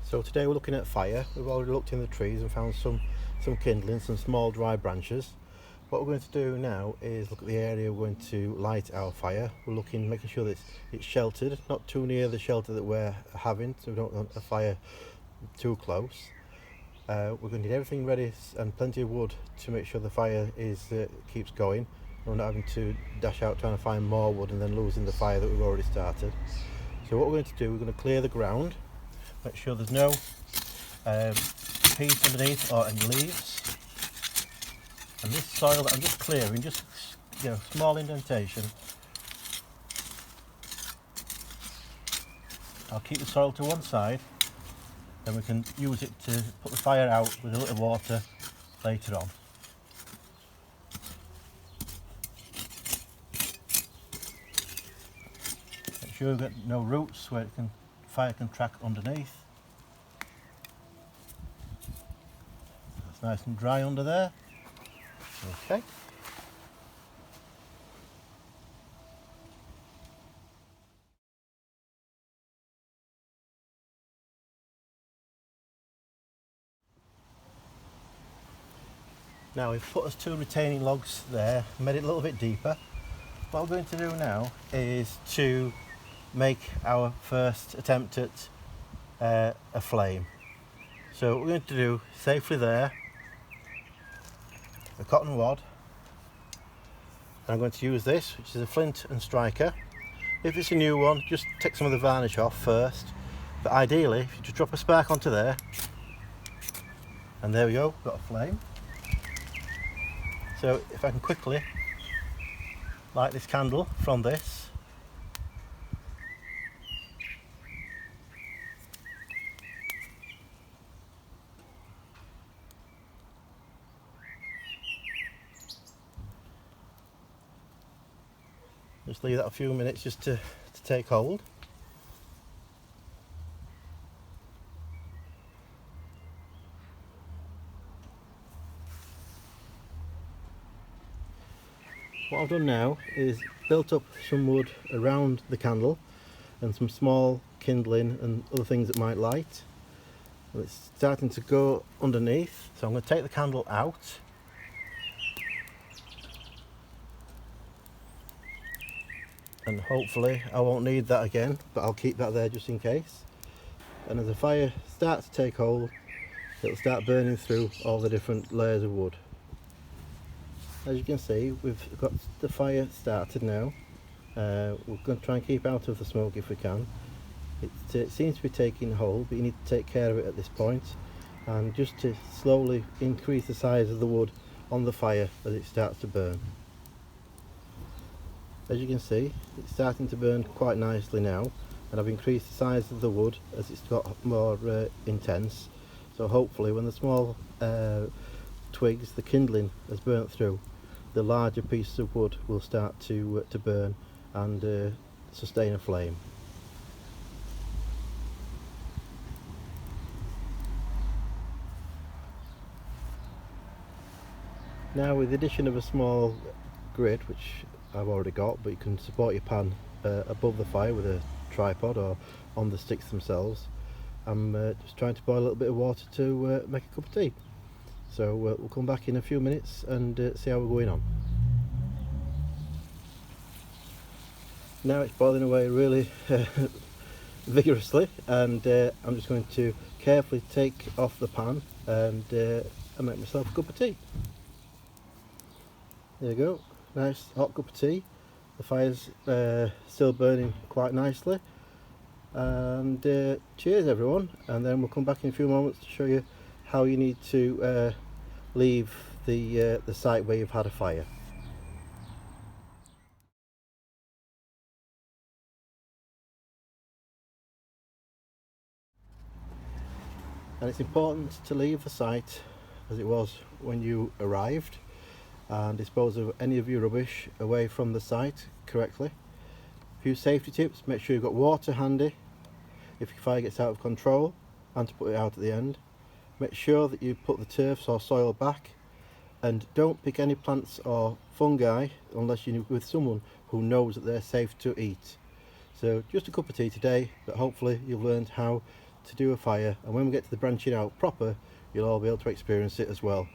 So today we're looking at fire. We've already looked in the trees and found some kindling, some small dry branches. What we're going to do now is look at the area we're going to light our fire. We're making sure that it's sheltered, not too near the shelter that we're having, so we don't want a fire too close. We're going to need everything ready and plenty of wood to make sure the fire keeps going. We're not having to dash out trying to find more wood and then losing the fire that we've already started. So what we're going to do, we're going to clear the ground, make sure there's no peat underneath or any leaves. And this soil that I'm just clearing, just small indentation. I'll keep the soil to one side, then we can use it to put the fire out with a little water later on. Make sure we've got no roots where fire can track underneath. It's nice and dry under there. Okay. Now we've put us 2 retaining logs there, made it a little bit deeper. What we're going to do now is to make our first attempt at a flame. So what we're going to do safely there, a cotton wad. I'm going to use this, which is a flint and striker. If it's a new one, just take some of the varnish off first. But ideally, if you just drop a spark onto there, and there we go, got a flame. So if I can quickly light this candle from this. Just leave that a few minutes just to take hold. What I've done now is built up some wood around the candle and some small kindling and other things that might light. And it's starting to go underneath, so I'm going to take the candle out. And hopefully I won't need that again, but I'll keep that there just in case. And as the fire starts to take hold, it'll start burning through all the different layers of wood. As you can see, we've got the fire started now. We're going to try and keep out of the smoke if we can. It seems to be taking hold, but you need to take care of it at this point, and just to slowly increase the size of the wood on the fire as it starts to burn. As you can see, it's starting to burn quite nicely now, and I've increased the size of the wood as it's got more intense. So hopefully when the small twigs, the kindling has burnt through, the larger pieces of wood will start to burn and sustain a flame. Now with the addition of a small grid, which I've already got, but you can support your pan above the fire with a tripod or on the sticks themselves. I'm just trying to boil a little bit of water to make a cup of tea. So we'll come back in a few minutes and see how we're going on. Now it's boiling away really vigorously, and I'm just going to carefully take off the pan and make myself a cup of tea. There you go, nice hot cup of tea. The fire's still burning quite nicely, and cheers everyone. And then we'll come back in a few moments to show you how you need to leave the site where you've had a fire. And it's important to leave the site as it was when you arrived, and dispose of any of your rubbish away from the site correctly. A few safety tips: make sure you've got water handy if your fire gets out of control, and to put it out at the end. Make sure that you put the turfs or soil back, and don't pick any plants or fungi unless you're with someone who knows that they're safe to eat. So just a cup of tea today, but hopefully you've learned how to do a fire, and when we get to the branching out proper, you'll all be able to experience it as well.